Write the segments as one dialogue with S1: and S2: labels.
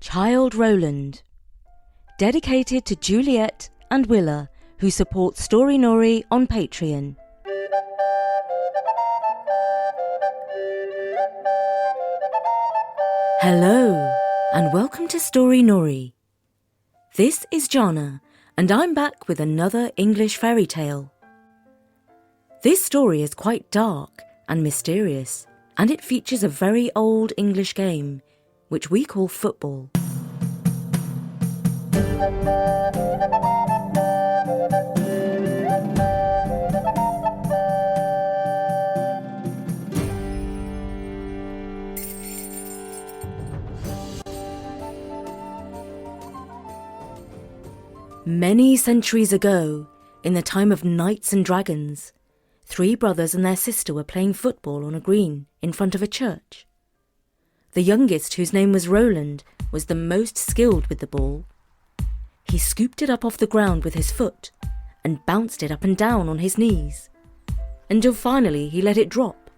S1: Childe Rowland. Dedicated to Juliet and Willa, who support Storynory on Patreon. Hello, and welcome to Storynory. This is Jana, and I'm back with another English fairy tale. This story is quite dark and mysterious, and it features a very old English game, which we call football. Many centuries ago, in the time of knights and dragons, 3 brothers and their sister were playing football on a green in front of a church. The youngest, whose name was Rowland, was the most skilled with the ball. He scooped it up off the ground with his foot and bounced it up and down on his knees, until finally he let it drop.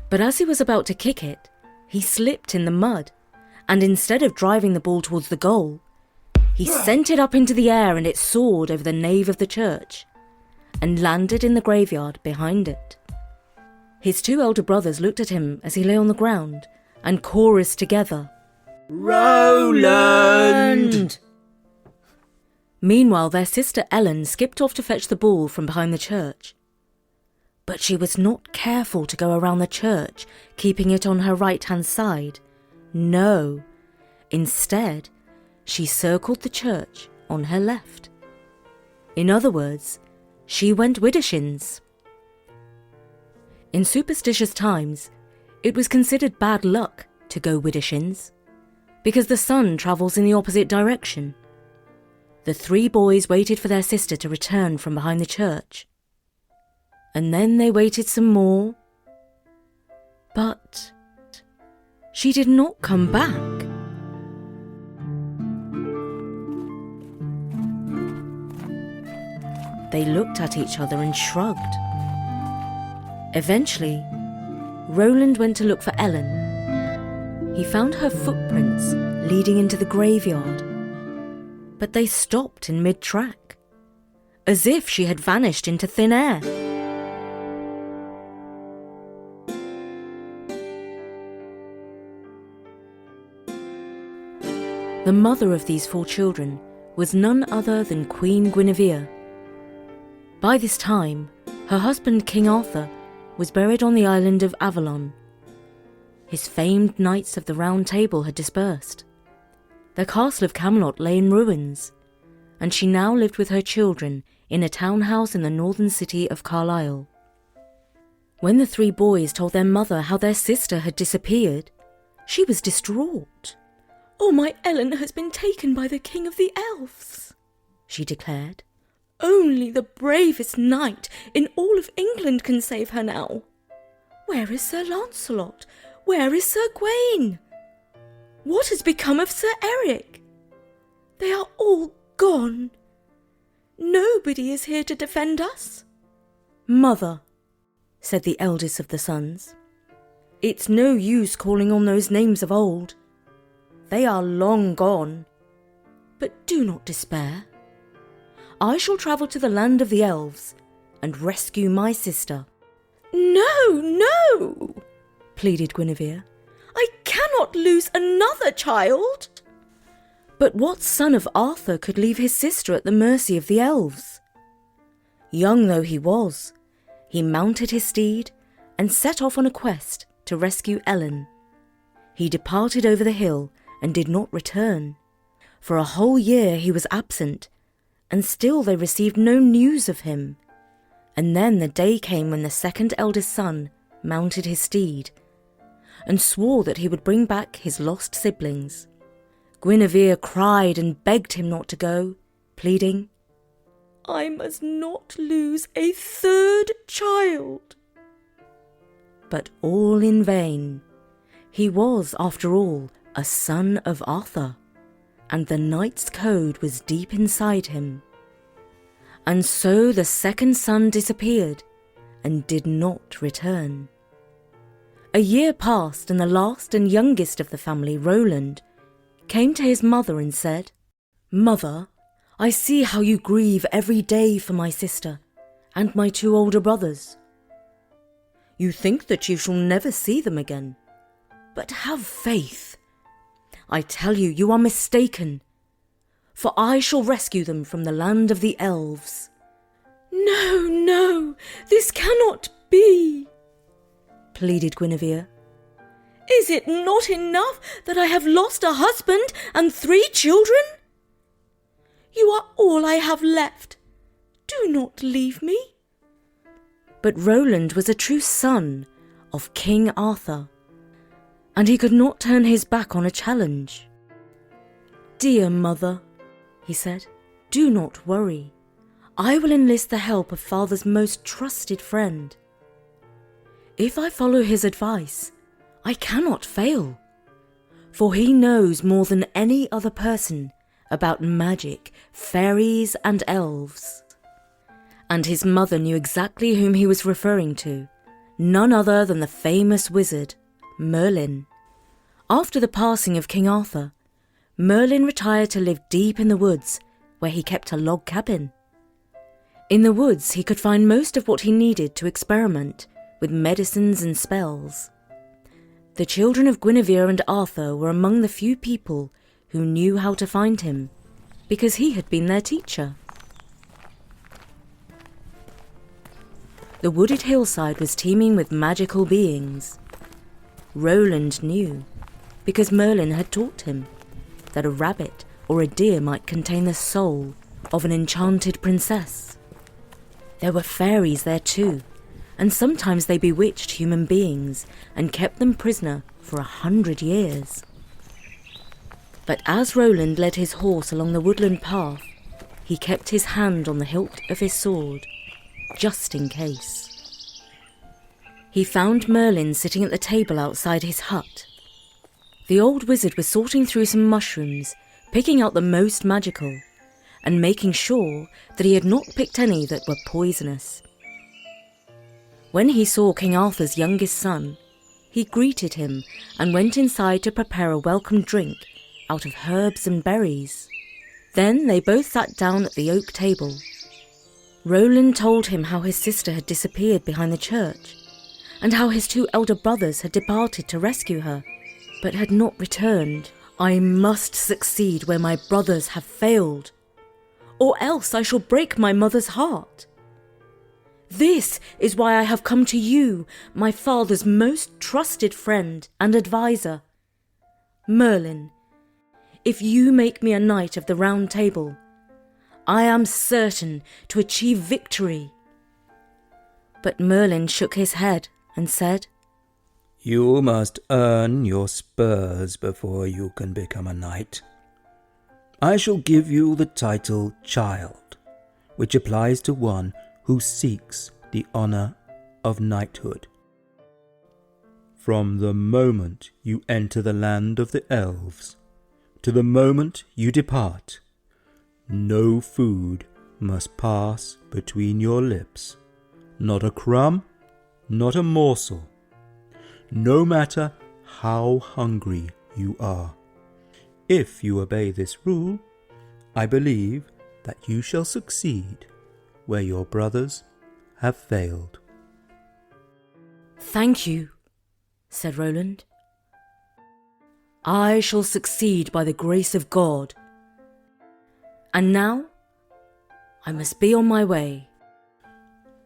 S1: But as he was about to kick it, he slipped in the mud, and instead of driving the ball towards the goal, he sent it up into the air and it soared over the nave of the church and landed in the graveyard behind it. His 2 elder brothers looked at him as he lay on the ground and chorused together, "Rowland!" Meanwhile, their sister Ellen skipped off to fetch the ball from behind the church. But she was not careful to go around the church, keeping it on her right-hand side. No, instead, she circled the church on her left. In other words, she went widdershins. In superstitious times, it was considered bad luck to go widdershins, because the sun travels in the opposite direction. The 3 boys waited for their sister to return from behind the church. And then they waited some more. But she did not come back. They looked at each other and shrugged. Eventually, Rowland went to look for Ellen. He found her footprints leading into the graveyard, but they stopped in mid-track, as if she had vanished into thin air. The mother of these 4 children was none other than Queen Guinevere. By this time, her husband King Arthur was buried on the island of Avalon. His famed knights of the Round Table had dispersed. The castle of Camelot lay in ruins, and she now lived with her children in a townhouse in the northern city of Carlisle. When the 3 boys told their mother how their sister had disappeared, she was distraught. "Oh, my Ellen has been taken by the King of the Elves," she declared. "Only the bravest knight in all of England can save her now. Where is Sir Lancelot? Where is Sir Gawain? What has become of Sir Eric? They are all gone. Nobody is here to defend us." "Mother," said the eldest of the sons, "it's no use calling on those names of old. They are long gone. But do not despair. I shall travel to the land of the elves and rescue my sister." "No, no," pleaded Guinevere. "I cannot lose another child." But what son of Arthur could leave his sister at the mercy of the elves? Young though he was, he mounted his steed and set off on a quest to rescue Ellen. He departed over the hill and did not return. For a whole year he was absent, and still they received no news of him. And then the day came when the 2nd eldest son mounted his steed and swore that he would bring back his lost siblings. Guinevere cried and begged him not to go, pleading, "I must not lose a 3rd child." But all in vain. He was, after all, a son of Arthur, and the knight's code was deep inside him. And so the 2nd son disappeared and did not return. A year passed, and the last and youngest of the family, Rowland, came to his mother and said, "Mother, I see how you grieve every day for my sister and my 2 older brothers. You think that you shall never see them again, but have faith. I tell you, you are mistaken, for I shall rescue them from the land of the elves." "No, no, this cannot be," pleaded Guinevere. "Is it not enough that I have lost a husband and 3 children? You are all I have left. Do not leave me." But Rowland was a true son of King Arthur, and he could not turn his back on a challenge. "Dear mother," he said, "do not worry. I will enlist the help of father's most trusted friend. If I follow his advice, I cannot fail, for he knows more than any other person about magic, fairies and elves." And his mother knew exactly whom he was referring to, none other than the famous wizard, Merlin. After the passing of King Arthur, Merlin retired to live deep in the woods, where he kept a log cabin. In the woods he could find most of what he needed to experiment with medicines and spells. The children of Guinevere and Arthur were among the few people who knew how to find him, because he had been their teacher. The wooded hillside was teeming with magical beings. Rowland knew, because Merlin had taught him, that a rabbit or a deer might contain the soul of an enchanted princess. There were fairies there too, and sometimes they bewitched human beings and kept them prisoner for 100 years. But as Rowland led his horse along the woodland path, he kept his hand on the hilt of his sword, just in case. He found Merlin sitting at the table outside his hut. The old wizard was sorting through some mushrooms, picking out the most magical, and making sure that he had not picked any that were poisonous. When he saw King Arthur's youngest son, he greeted him and went inside to prepare a welcome drink out of herbs and berries. Then they both sat down at the oak table. Rowland told him how his sister had disappeared behind the church, and how his 2 elder brothers had departed to rescue her, but had not returned. "I must succeed where my brothers have failed, or else I shall break my mother's heart. This is why I have come to you, my father's most trusted friend and advisor. Merlin, if you make me a knight of the Round Table, I am certain to achieve victory." But Merlin shook his head and said,
S2: "You must earn your spurs before you can become a knight. I shall give you the title Child, which applies to one who seeks the honour of knighthood. From the moment you enter the land of the elves to the moment you depart, no food must pass between your lips, not a crumb, not a morsel, no matter how hungry you are. If you obey this rule, I believe that you shall succeed where your brothers have failed."
S1: "Thank you," said Rowland. "I shall succeed by the grace of God. And now I must be on my way."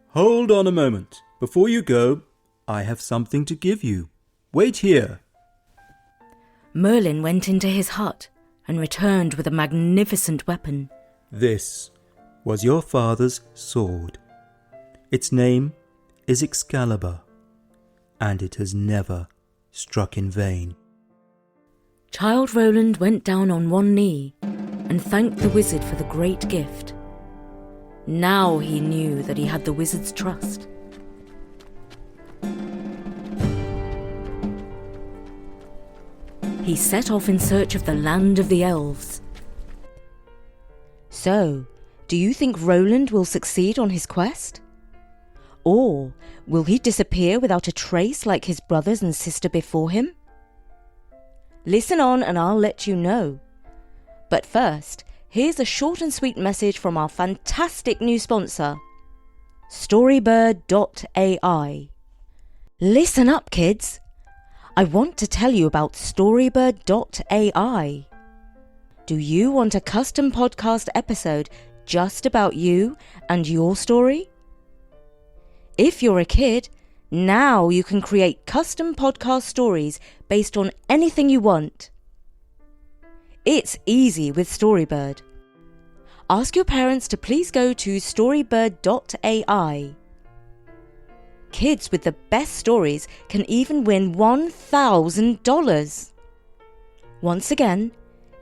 S2: "Hold on a moment. Before you go, I have something to give you. Wait here."
S1: Merlin went into his hut and returned with a magnificent weapon.
S2: This was your father's sword. Its name is Excalibur, and it has never struck in vain.
S1: Childe Rowland went down on one knee and thanked the wizard for the great gift. Now he knew that he had the wizard's trust. He set off in search of the land of the elves. So, do you think Rowland will succeed on his quest? Or will he disappear without a trace like his brothers and sister before him? Listen on and I'll let you know. But first, here's a short and sweet message from our fantastic new sponsor, Storybird.ai. Listen up, kids. I want to tell you about Storybird.ai. Do you want a custom podcast episode just about you and your story? If you're a kid, now you can create custom podcast stories based on anything you want. It's easy with Storybird. Ask your parents to please go to Storybird.ai. Kids with the best stories can even win $1,000. Once again,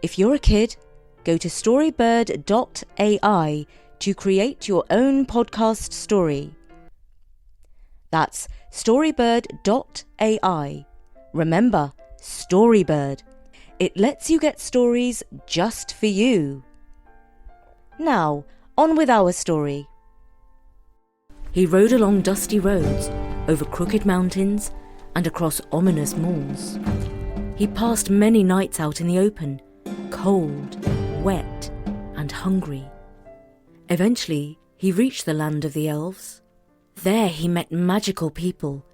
S1: if you're a kid, go to Storybird.ai to create your own podcast story. That's Storybird.ai. Remember, Storybird. It lets you get stories just for you. Now, on with our story. He rode along dusty roads, over crooked mountains, and across ominous moors. He passed many nights out in the open, cold, wet, and hungry. Eventually, he reached the land of the elves. There he met magical people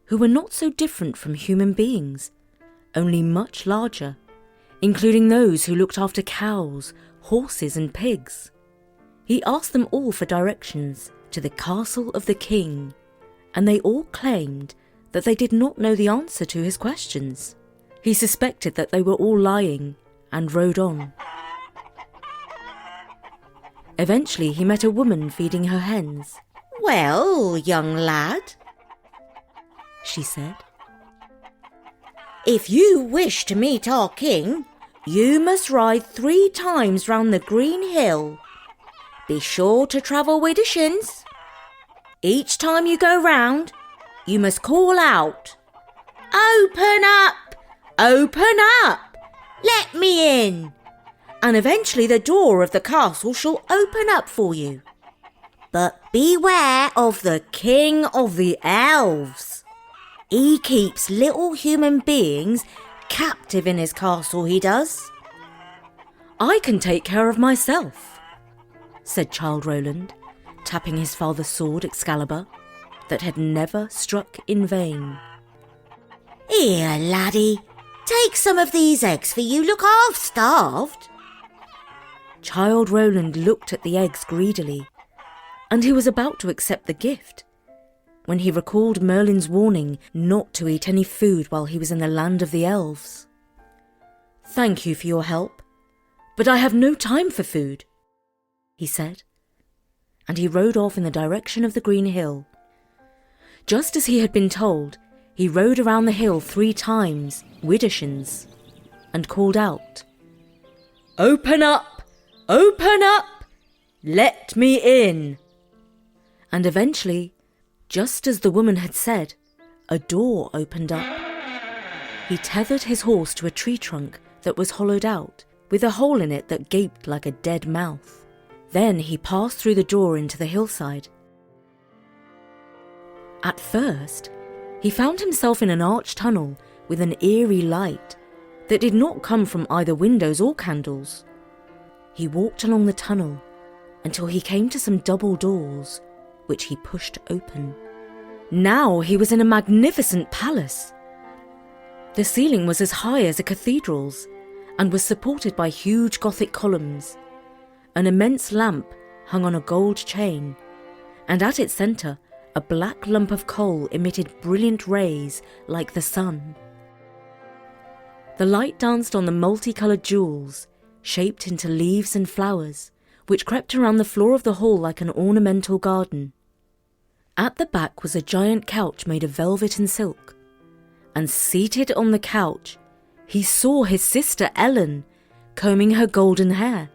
S1: who were not so different from human beings, only much larger, including those who looked after cows, horses, and pigs. He asked them all for directions to the castle of the king, and they all claimed that they did not know the answer to his questions. He suspected that they were all lying and rode on. Eventually, he met a woman feeding her hens.
S3: "Well, young lad,"
S1: she said,
S3: "if you wish to meet our king, you must ride 3 times round the green hill. Be sure to travel with the shins. Each time you go round, you must call out, 'Open up! Open up! Let me in!' And eventually the door of the castle shall open up for you. But beware of the king of the elves. He keeps little human beings captive in his castle, he does."
S1: "I can take care of myself," said Childe Rowland, tapping his father's sword Excalibur, that had never struck in vain.
S3: "Here, laddie, take some of these eggs, for you look half starved."
S1: Childe Rowland looked at the eggs greedily, and he was about to accept the gift, when he recalled Merlin's warning not to eat any food while he was in the land of the elves. "Thank you for your help, but I have no time for food," he said, and he rode off in the direction of the green hill. Just as he had been told, he rode around the hill 3 times, widdershins, and called out, "Open up! Open up! Let me in!" And eventually, just as the woman had said, a door opened up. He tethered his horse to a tree trunk that was hollowed out, with a hole in it that gaped like a dead mouth. Then he passed through the door into the hillside. At first, he found himself in an arched tunnel with an eerie light that did not come from either windows or candles. He walked along the tunnel until he came to some double doors, which he pushed open. Now he was in a magnificent palace. The ceiling was as high as a cathedral's and was supported by huge Gothic columns. An immense lamp hung on a gold chain, and at its centre a black lump of coal emitted brilliant rays like the sun. The light danced on the multicoloured jewels, shaped into leaves and flowers, which crept around the floor of the hall like an ornamental garden. At the back was a giant couch made of velvet and silk, and seated on the couch, he saw his sister Ellen, combing her golden hair.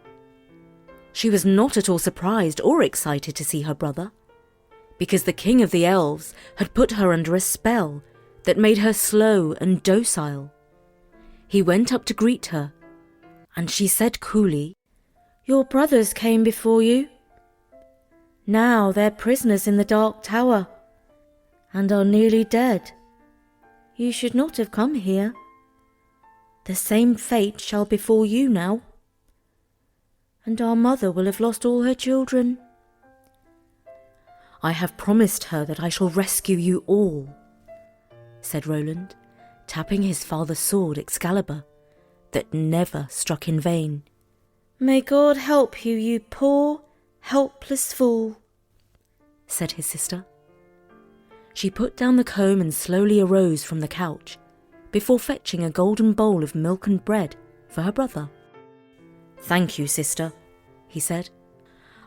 S1: She was not at all surprised or excited to see her brother, because the king of the elves had put her under a spell that made her slow and docile. He went up to greet her, and she said coolly, "Your brothers came before you. Now they're prisoners in the Dark Tower, and are nearly dead. You should not have come here,
S3: The same fate shall befall you now. And our mother will have lost all her children.
S1: I have promised her that I shall rescue you all, said Rowland, tapping his father's sword Excalibur, that never struck in vain.
S3: May God help you, you poor, helpless fool,
S1: said his sister. She put down the comb and slowly arose from the couch, before fetching a golden bowl of milk and bread for her brother.
S3: Thank you, sister, he said.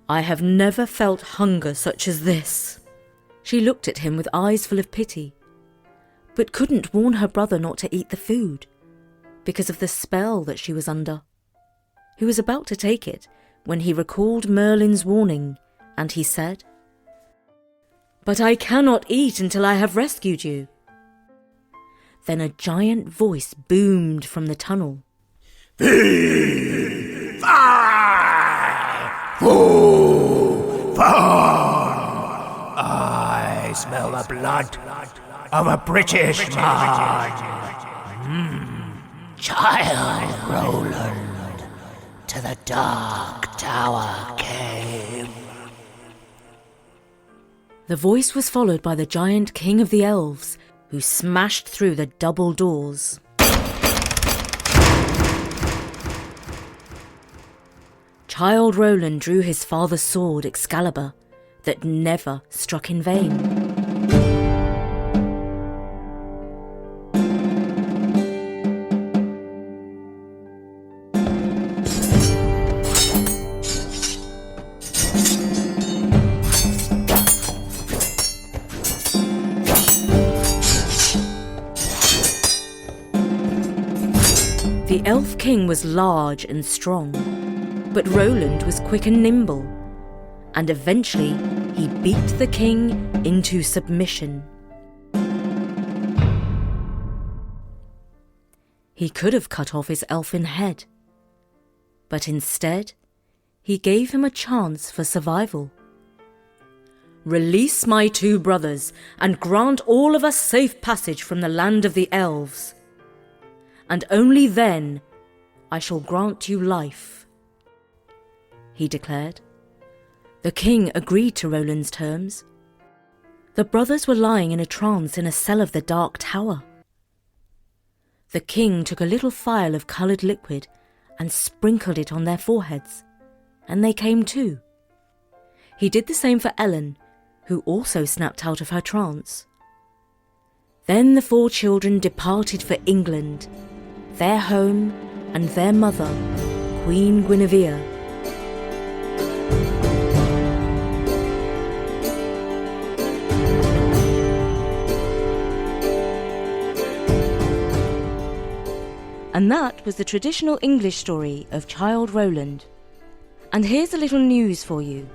S1: I have never felt hunger such as this. She looked at him with eyes full of pity, but couldn't warn her brother not to eat the food, because of the spell that she was under. He was about to take it when he recalled Merlin's warning, and he said, "But I cannot eat until I have rescued you." Then a giant voice boomed from the tunnel.
S4: Fee! Fi! Foo! Fum! I smell the blood of a British man. Childe Rowland to the Dark Tower came.
S1: The voice was followed by the giant king of the elves, who smashed through the double doors. Childe Rowland drew his father's sword Excalibur, that never struck in vain. The Elf King was large and strong, but Rowland was quick and nimble, and eventually he beat the king into submission. He could have cut off his elfin head, but instead he gave him a chance for survival. "Release my two brothers and grant all of us safe passage from the land of the elves. And only then I shall grant you life," he declared. The king agreed to Rowland's terms. The brothers were lying in a trance in a cell of the Dark Tower. The king took a little phial of coloured liquid and sprinkled it on their foreheads, and they came to. He did the same for Ellen, who also snapped out of her trance. Then the four children departed for England, their home and their mother, Queen Guinevere. And that was the traditional English story of Childe Rowland. And here's a little news for you.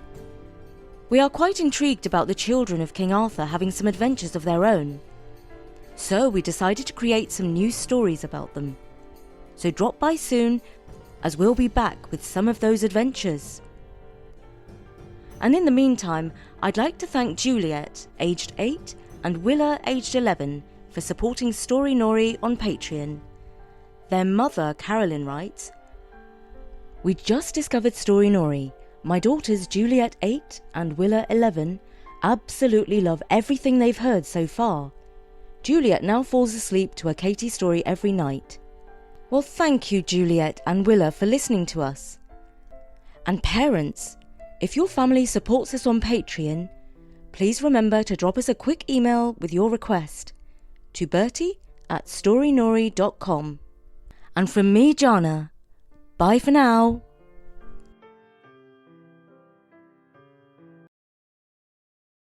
S1: We are quite intrigued about the children of King Arthur having some adventures of their own. So we decided to create some new stories about them. So drop by soon, as we'll be back with some of those adventures. And in the meantime, I'd like to thank Juliet, aged 8, and Willa, aged 11, for supporting Storynory on Patreon. Their mother, Carolyn, writes, "We just discovered Storynory. My daughters, Juliet 8 and Willa 11, absolutely love everything they've heard so far. Juliet now falls asleep to a Katie story every night." Well, thank you, Juliet and Willa, for listening to us. And parents, if your family supports us on Patreon, please remember to drop us a quick email with your request to bertie@storynory.com. And from me, Jana, bye for now.